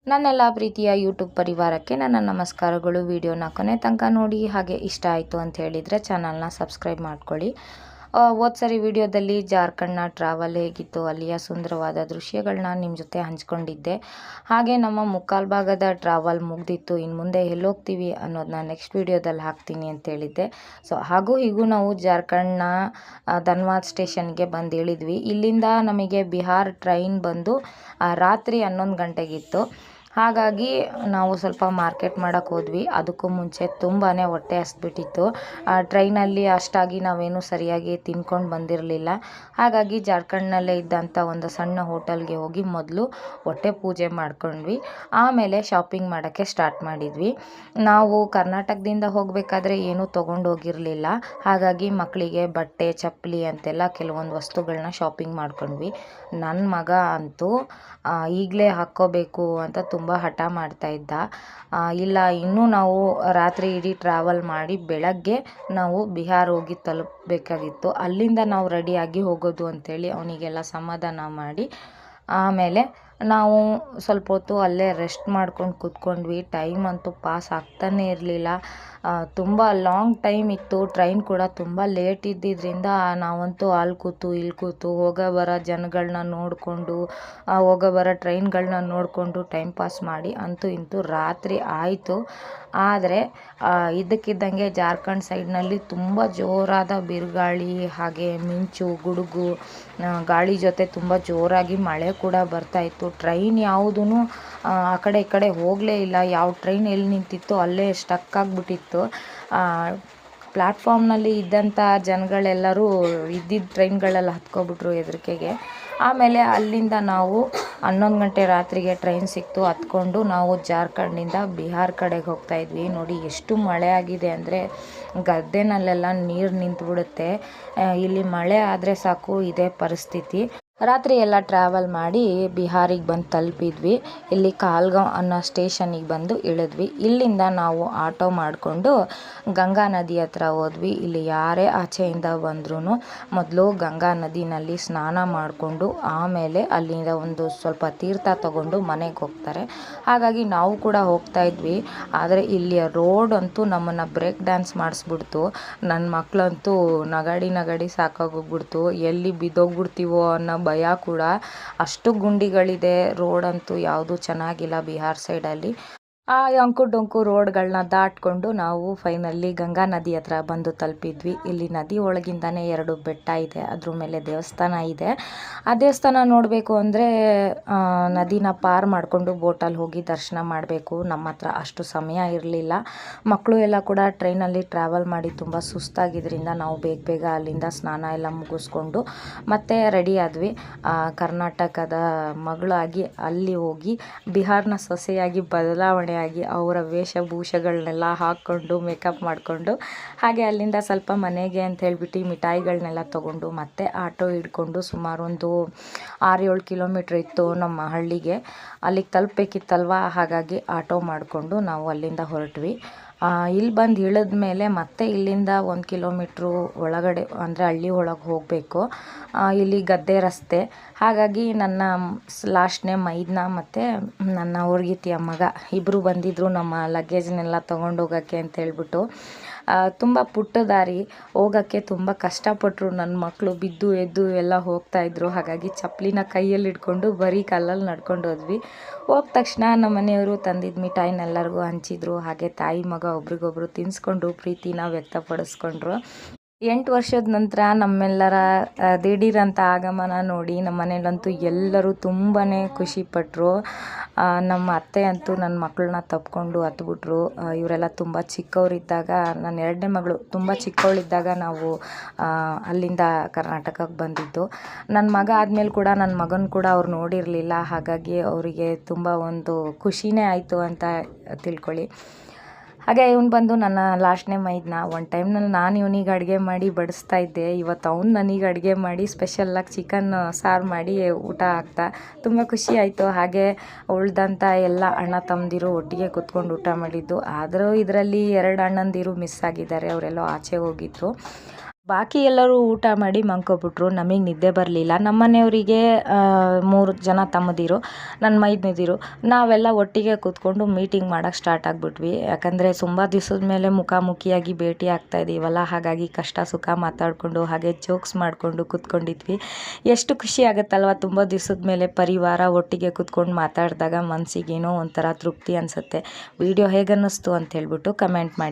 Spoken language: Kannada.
ನನ್ನೆಲ್ಲ ಪ್ರೀತಿಯ ಯೂಟ್ಯೂಬ್ ಪರಿವಾರಕ್ಕೆ ನನ್ನ ನಮಸ್ಕಾರಗಳು. ವಿಡಿಯೋನ ಕೊನೆ ತನಕ ನೋಡಿ, ಹಾಗೆ ಇಷ್ಟ ಆಯಿತು ಅಂತ ಹೇಳಿದರೆ ಚಾನಲ್ನ ಸಬ್ಸ್ಕ್ರೈಬ್ ಮಾಡ್ಕೊಳ್ಳಿ. ಸರಿ ವಿಡಿಯೋದಲ್ಲಿ ಜಾರ್ಖಂಡ್ನ ಟ್ರಾವೆಲ್ ಹೇಗಿತ್ತು, ಅಲ್ಲಿಯ ಸುಂದರವಾದ ದೃಶ್ಯಗಳನ್ನ ನಿಮ್ಮ ಜೊತೆ ಹಂಚ್ಕೊಂಡಿದ್ದೆ. ಹಾಗೆ ನಮ್ಮ ಮುಕ್ಕಾಲು ಭಾಗದ ಟ್ರಾವೆಲ್ ಮುಗ್ದಿತ್ತು, ಇನ್ನು ಮುಂದೆ ಎಲ್ಲೋಗ್ತೀವಿ ಅನ್ನೋದನ್ನ ನೆಕ್ಸ್ಟ್ ವಿಡಿಯೋದಲ್ಲಿ ಹಾಕ್ತೀನಿ ಅಂತ ಹೇಳಿದ್ದೆ. ಹಾಗೂ ಹೀಗೂ ನಾವು ಜಾರ್ಖಂಡ್ನ ಧನ್ವಾದ್ ಸ್ಟೇಷನ್ಗೆ ಬಂದು ಇಳಿದ್ವಿ. ಇಲ್ಲಿಂದ ನಮಗೆ ಬಿಹಾರ್ ಟ್ರೈನ್ ಬಂದು ರಾತ್ರಿ 11 ಗಂಟೆಗಿತ್ತು. ಹಾಗಾಗಿ ನಾವು ಸ್ವಲ್ಪ ಮಾರ್ಕೆಟ್ ಮಾಡೋಕ್ಕೆ ಹೋದ್ವಿ. ಅದಕ್ಕೂ ಮುಂಚೆ ತುಂಬಾ ಹೊಟ್ಟೆ ಹಸ್ಬಿಟ್ಟಿತ್ತು. ಟ್ರೈನಲ್ಲಿ ಅಷ್ಟಾಗಿ ನಾವೇನು ಸರಿಯಾಗಿ ತಿನ್ಕೊಂಡು ಬಂದಿರಲಿಲ್ಲ. ಹಾಗಾಗಿ ಜಾರ್ಖಂಡ್ನಲ್ಲೇ ಇದ್ದಂಥ ಒಂದು ಸಣ್ಣ ಹೋಟೆಲ್ಗೆ ಹೋಗಿ ಮೊದಲು ಹೊಟ್ಟೆ ಪೂಜೆ ಮಾಡ್ಕೊಂಡ್ವಿ. ಆಮೇಲೆ ಶಾಪಿಂಗ್ ಮಾಡೋಕ್ಕೆ ಸ್ಟಾರ್ಟ್ ಮಾಡಿದ್ವಿ. ನಾವು ಕರ್ನಾಟಕದಿಂದ ಹೋಗಬೇಕಾದ್ರೆ ಏನೂ ತೊಗೊಂಡು ಹೋಗಿರಲಿಲ್ಲ. ಹಾಗಾಗಿ ಮಕ್ಕಳಿಗೆ ಬಟ್ಟೆ, ಚಪ್ಪಲಿ ಅಂತೆಲ್ಲ ಕೆಲವೊಂದು ವಸ್ತುಗಳನ್ನ ಶಾಪಿಂಗ್ ಮಾಡ್ಕೊಂಡ್ವಿ. ನನ್ನ ಮಗ ಅಂತೂ ಈಗಲೇ ಹಾಕ್ಕೋಬೇಕು ಅಂತ ತುಂಬ ಹಠ ಮಾಡ್ತಾ ಇದ್ದ. ಇಲ್ಲ, ಇನ್ನೂ ನಾವು ರಾತ್ರಿ ಇಡೀ ಟ್ರಾವೆಲ್ ಮಾಡಿ ಬೆಳಗ್ಗೆ ನಾವು ಬಿಹಾರ್ ಹೋಗಿ ತಲುಪಬೇಕಾಗಿತ್ತು. ಅಲ್ಲಿಂದ ನಾವು ರೆಡಿಯಾಗಿ ಹೋಗೋದು ಅಂಥೇಳಿ ಅವನಿಗೆಲ್ಲ ಸಮಾಧಾನ ಮಾಡಿ ಆಮೇಲೆ ನಾವು ಸ್ವಲ್ಪ ಹೊತ್ತು ಅಲ್ಲೇ ರೆಸ್ಟ್ ಮಾಡ್ಕೊಂಡು ಕೂತ್ಕೊಂಡ್ವಿ. ಟೈಮ್ ಅಂತೂ ಪಾಸ್ ಆಗ್ತಾನೇ ಇರಲಿಲ್ಲ. ತುಂಬ ಲಾಂಗ್ ಟೈಮ್ ಇತ್ತು. ಟ್ರೈನ್ ಕೂಡ ತುಂಬ ಲೇಟ್ ಇದ್ದಿದ್ದರಿಂದ ನಾವಂತೂ ಅಲ್ಲಿ ಕೂತು ಇಲ್ಲಿ ಕೂತು ಹೋಗೋ ಬರೋ ಜನಗಳನ್ನ ನೋಡಿಕೊಂಡು ಹೋಗೋ ಬರೋ ಟ್ರೈನ್ಗಳನ್ನ ನೋಡಿಕೊಂಡು ಟೈಮ್ ಪಾಸ್ ಮಾಡಿ ಅಂತೂ ಇಂತೂ ರಾತ್ರಿ ಆಯಿತು. ಆದರೆ ಇದ್ದಕ್ಕಿದ್ದಂಗೆ ಜಾರ್ಖಂಡ್ ಸೈಡ್ನಲ್ಲಿ ತುಂಬ ಜೋರಾದ ಬಿರುಗಾಳಿ, ಹಾಗೆ ಮಿಂಚು, ಗುಡುಗು, ಗಾಳಿ ಜೊತೆ ತುಂಬ ಜೋರಾಗಿ ಮಳೆ ಕೂಡ ಬರ್ತಾಯಿತ್ತು. ಟ್ರೈನ್ ಯಾವುದೂ ಆ ಕಡೆ ಈ ಕಡೆ ಹೋಗಲೇ ಇಲ್ಲ. ಯಾವ ಟ್ರೈನ್ ಎಲ್ಲಿ ನಿಂತಿತ್ತು ಅಲ್ಲೇ ಸ್ಟಕ್ ಆಗಿಬಿಟ್ಟಿತ್ತು. ಪ್ಲ್ಯಾಟ್ಫಾರ್ಮ್ನಲ್ಲಿ ಇದ್ದಂಥ ಜನಗಳೆಲ್ಲರೂ ಇದ್ದಿದ್ದ ಟ್ರೈನ್ಗಳೆಲ್ಲ ಹತ್ಕೊಬಿಟ್ರು ಹೆದರಿಕೆಗೆ. ಆಮೇಲೆ ಅಲ್ಲಿಂದ ನಾವು 11 ಗಂಟೆ ರಾತ್ರಿಗೆ ಟ್ರೈನ್ ಸಿಕ್ತು. ಹತ್ಕೊಂಡು ನಾವು ಜಾರ್ಖಂಡಿಂದ ಬಿಹಾರ್ ಕಡೆಗೆ ಹೋಗ್ತಾಯಿದ್ವಿ. ನೋಡಿ ಎಷ್ಟು ಮಳೆ ಆಗಿದೆ ಅಂದರೆ ಗದ್ದೆನಲ್ಲೆಲ್ಲ ನೀರು ನಿಂತುಬಿಡುತ್ತೆ. ಇಲ್ಲಿ ಮಳೆ ಆದರೆ ಸಾಕು ಇದೇ ಪರಿಸ್ಥಿತಿ. ರಾತ್ರಿ ಎಲ್ಲ ಟ್ರಾವೆಲ್ ಮಾಡಿ ಬಿಹಾರಿಗೆ ಬಂದು ತಲುಪಿದ್ವಿ. ಇಲ್ಲಿ ಕಾಲ್ಗಾಂವ್ ಅನ್ನೋ ಸ್ಟೇಷನಿಗೆ ಬಂದು ಇಳಿದ್ವಿ. ಇಲ್ಲಿಂದ ನಾವು ಆಟೋ ಮಾಡಿಕೊಂಡು ಗಂಗಾ ನದಿ ಹತ್ರ ಹೋದ್ವಿ. ಇಲ್ಲಿ ಯಾರೇ ಆಚೆಯಿಂದ ಬಂದ್ರೂ ಮೊದಲು ಗಂಗಾ ನದಿನಲ್ಲಿ ಸ್ನಾನ ಮಾಡಿಕೊಂಡು ಆಮೇಲೆ ಅಲ್ಲಿಂದ ಒಂದು ಸ್ವಲ್ಪ ತೀರ್ಥ ತಗೊಂಡು ಮನೆಗೆ ಹೋಗ್ತಾರೆ. ಹಾಗಾಗಿ ನಾವು ಕೂಡ ಹೋಗ್ತಾ ಇದ್ವಿ. ಆದರೆ ಇಲ್ಲಿಯ ರೋಡ್ ಅಂತೂ ನಮ್ಮನ್ನು ಬ್ರೇಕ್ ಡ್ಯಾನ್ಸ್ ಮಾಡಿಸ್ಬಿಡ್ತು. ನನ್ನ ಮಕ್ಕಳಂತೂ ನಗಾಡಿ ಸಾಕಾಗೋಗ್ಬಿಡ್ತು. ಎಲ್ಲಿ ಬಿದ್ದೋಗ್ಬಿಡ್ತೀವೋ ಅನ್ನೋ ಭಯ ಕೂಡ. ಅಷ್ಟು ಗುಂಡಿಗಳಿದೆ. ರೋಡ್ ಅಂತೂ ಯಾವುದೂ ಚೆನ್ನಾಗಿಲ್ಲ ಬಿಹಾರ್ ಸೈಡಲ್ಲಿ. ಆ ಅಂಕು ಡೊಂಕು ರೋಡ್ಗಳನ್ನ ದಾಟ್ಕೊಂಡು ನಾವು ಫೈನಲಿ ಗಂಗಾ ನದಿ ಹತ್ರ ಬಂದು ತಲುಪಿದ್ವಿ. ಇಲ್ಲಿ ನದಿ ಒಳಗಿಂದನೇ 2 ಬೆಟ್ಟ ಇದೆ, ಅದ್ರ ಮೇಲೆ ದೇವಸ್ಥಾನ ಇದೆ. ಆ ದೇವಸ್ಥಾನ ನೋಡಬೇಕು ಅಂದರೆ ನದಿನ ಪಾರ್ ಮಾಡಿಕೊಂಡು ಬೋಟಲ್ಲಿ ಹೋಗಿ ದರ್ಶನ ಮಾಡಬೇಕು. ನಮ್ಮ ಹತ್ರ ಅಷ್ಟು ಸಮಯ ಇರಲಿಲ್ಲ. ಮಕ್ಕಳು ಎಲ್ಲ ಕೂಡ ಟ್ರೈನಲ್ಲಿ ಟ್ರಾವೆಲ್ ಮಾಡಿ ತುಂಬ ಸುಸ್ತಾಗಿದ್ದರಿಂದ ನಾವು ಬೇಗ ಅಲ್ಲಿಂದ ಸ್ನಾನ ಎಲ್ಲ ಮುಗಿಸ್ಕೊಂಡು ಮತ್ತೆ ರೆಡಿ ಆದ್ವಿ. ಕರ್ನಾಟಕದ ಮಗಳಾಗಿ ಅಲ್ಲಿ ಹೋಗಿ ಬಿಹಾರ್ನ ಸೊಸೆಯಾಗಿ ಬದಲಾವಣೆ ಆಗಿ ಅವರ ವೇಷಭೂಷಗಳನ್ನೆಲ್ಲ ಹಾಕ್ಕೊಂಡು ಮೇಕಪ್ ಮಾಡಿಕೊಂಡು ಹಾಗೆ ಅಲ್ಲಿಂದ ಸ್ವಲ್ಪ ಮನೆಗೆ ಅಂತ ಹೇಳ್ಬಿಟ್ಟು ಮಿಠಾಯಿಗಳನ್ನೆಲ್ಲ ತೊಗೊಂಡು ಮತ್ತೆ ಆಟೋ ಹಿಡ್ಕೊಂಡು ಸುಮಾರು ಒಂದು 6-7 ಕಿಲೋಮೀಟ್ರ್ ಇತ್ತು ನಮ್ಮ ಹಳ್ಳಿಗೆ. ಅಲ್ಲಿಗೆ ತಲುಪಬೇಕಿತ್ತಲ್ವ, ಹಾಗಾಗಿ ಆಟೋ ಮಾಡಿಕೊಂಡು ನಾವು ಅಲ್ಲಿಂದ ಹೊರಟ್ವಿ. ಇಲ್ಲಿ ಬಂದು ಇಳಿದ ಮೇಲೆ ಮತ್ತೆ ಇಲ್ಲಿಂದ 1 ಕಿಲೋಮೀಟ್ರು ಒಳಗಡೆ ಅಂದರೆ ಹಳ್ಳಿ ಒಳಗೆ ಹೋಗಬೇಕು. ಇಲ್ಲಿ ಗದ್ದೆ ರಸ್ತೆ. ಹಾಗಾಗಿ ನನ್ನ ಲಾಸ್ಟ್ ನೇಮ್ ಮೈದ್ನ ಮತ್ತು ನನ್ನ ಹುಡುಗಿತಿಯ ಮಗ ಇಬ್ಬರು ಬಂದಿದ್ದರು ನಮ್ಮ ಲಗೇಜ್ನೆಲ್ಲ ತೊಗೊಂಡೋಗೋಕ್ಕೆ ಅಂತ ಹೇಳ್ಬಿಟ್ಟು. ತುಂಬ ಪುಟ್ಟ ದಾರಿ, ಹೋಗೋಕ್ಕೆ ತುಂಬ ಕಷ್ಟಪಟ್ಟರು ನನ್ನ ಮಕ್ಕಳು. ಬಿದ್ದು ಎದ್ದು ಎಲ್ಲ ಹೋಗ್ತಾಯಿದ್ರು. ಹಾಗಾಗಿ ಚಪ್ಪಲಿನ ಕೈಯಲ್ಲಿ ಹಿಡ್ಕೊಂಡು ಬರೀ ಕಾಲಲ್ಲಿ ನಡ್ಕೊಂಡು ಹೋದ್ವಿ. ಹೋದ ತಕ್ಷಣ ನಮ್ಮ ಮನೆಯವರು ತಂದಿದ್ದ ಮಿಠಾಯಿನೆಲ್ಲರಿಗೂ ಹಂಚಿದ್ರು. ಹಾಗೆ ತಾಯಿ ಮಗ ಒಬ್ರಿಗೊಬ್ರು ತಿನ್ನಿಸ್ಕೊಂಡು ಪ್ರೀತಿನ ವ್ಯಕ್ತಪಡಿಸ್ಕೊಂಡ್ರು. 8 ವರ್ಷದ ನಂತರ ನಮ್ಮೆಲ್ಲರ ದಿಢೀರಂಥ ಆಗಮನ ನೋಡಿ ನಮ್ಮ ಮನೇಲಂತೂ ಎಲ್ಲರೂ ತುಂಬಾ ಖುಷಿಪಟ್ಟರು. ನಮ್ಮ ಅತ್ತೆ ಅಂತೂ ನನ್ನ ಮಕ್ಕಳನ್ನ ತಪ್ಕೊಂಡು ಹತ್ಬಿಟ್ರು. ಇವರೆಲ್ಲ ತುಂಬ ಚಿಕ್ಕವರಿದ್ದಾಗ, ನನ್ನ 2ನೇ ಮಗಳು ತುಂಬ ಚಿಕ್ಕವಳಿದ್ದಾಗ ನಾವು ಅಲ್ಲಿಂದ ಕರ್ನಾಟಕಕ್ಕೆ ಬಂದಿದ್ದು. ನನ್ನ ಮಗ ಆದಮೇಲೆ ಕೂಡ ನನ್ನ ಮಗನ ಕೂಡ ಅವ್ರು ನೋಡಿರಲಿಲ್ಲ. ಹಾಗಾಗಿ ಅವರಿಗೆ ತುಂಬ ಒಂದು ಖುಷಿನೇ ಆಯಿತು ಅಂತ ತಿಳ್ಕೊಳ್ಳಿ. ಹಾಗೆ ಇವನು ಬಂದು ನನ್ನ ಲಾಸ್ಟ್ನೇ ಮೈದ್ನ. ಒಂದು ಟೈಮ್ನಲ್ಲಿ ನಾನು ಇವನಿಗೆ ಅಡುಗೆ ಮಾಡಿ ಬಡಿಸ್ತಾ ಇದ್ದೆ. ಇವತ್ತು ಅವ್ನು ನನಗೆ ಅಡುಗೆ ಮಾಡಿ ಸ್ಪೆಷಲ್ಲಾಗಿ ಚಿಕನ್ ಸಾರು ಮಾಡಿ ಊಟ ಹಾಕ್ತಾ. ತುಂಬ ಖುಷಿ ಆಯಿತು. ಹಾಗೆ ಉಳ್ದಂಥ ಎಲ್ಲ ಅಣ್ಣ ತಮ್ಮಂದಿರು ಒಟ್ಟಿಗೆ ಕೂತ್ಕೊಂಡು ಊಟ ಮಾಡಿದ್ದು. ಆದರೂ ಇದರಲ್ಲಿ 2 ಅಣ್ಣಂದಿರು ಮಿಸ್ ಆಗಿದ್ದಾರೆ, ಅವರೆಲ್ಲೋ ಆಚೆ ಹೋಗಿದ್ರು. ಬಾಕಿ ಎಲ್ಲರೂ ಊಟ ಮಾಡಿ ಮಲ್ಕೊಬಿಟ್ರು. ನಮಗೆ ನಿದ್ದೆ ಬರಲಿಲ್ಲ. ನಮ್ಮ ಮನೆಯವರಿಗೆ 3 ಜನ ತಮ್ಮದಿರು, ನನ್ನ ಮೈದುನದಿರು, ನಾವೆಲ್ಲ ಒಟ್ಟಿಗೆ ಕೂತ್ಕೊಂಡು ಮೀಟಿಂಗ್ ಮಾಡೋಕ್ಕೆ ಸ್ಟಾರ್ಟ್ ಆಗಿಬಿಟ್ವಿ. ಯಾಕಂದರೆ ತುಂಬ ದಿವಸದ ಮೇಲೆ ಮುಖಾಮುಖಿಯಾಗಿ ಭೇಟಿ ಆಗ್ತಾ ಇದ್ದೀವಲ್ಲ, ಹಾಗಾಗಿ ಕಷ್ಟ ಸುಖ ಮಾತಾಡಿಕೊಂಡು ಹಾಗೆ ಜೋಕ್ಸ್ ಮಾಡಿಕೊಂಡು ಕೂತ್ಕೊಂಡಿದ್ವಿ. ಎಷ್ಟು ಖುಷಿ ಆಗುತ್ತಲ್ವ, ತುಂಬ ದಿವಸದ ಮೇಲೆ ಪರಿವಾರ ಒಟ್ಟಿಗೆ ಕೂತ್ಕೊಂಡು ಮಾತಾಡಿದಾಗ ಮನಸ್ಸಿಗೇನೋ ಒಂಥರ ತೃಪ್ತಿ ಅನಿಸುತ್ತೆ. ವಿಡಿಯೋ ಹೇಗನ್ನಿಸ್ತು ಅಂತ ಹೇಳ್ಬಿಟ್ಟು ಕಮೆಂಟ್ ಮಾಡಿ.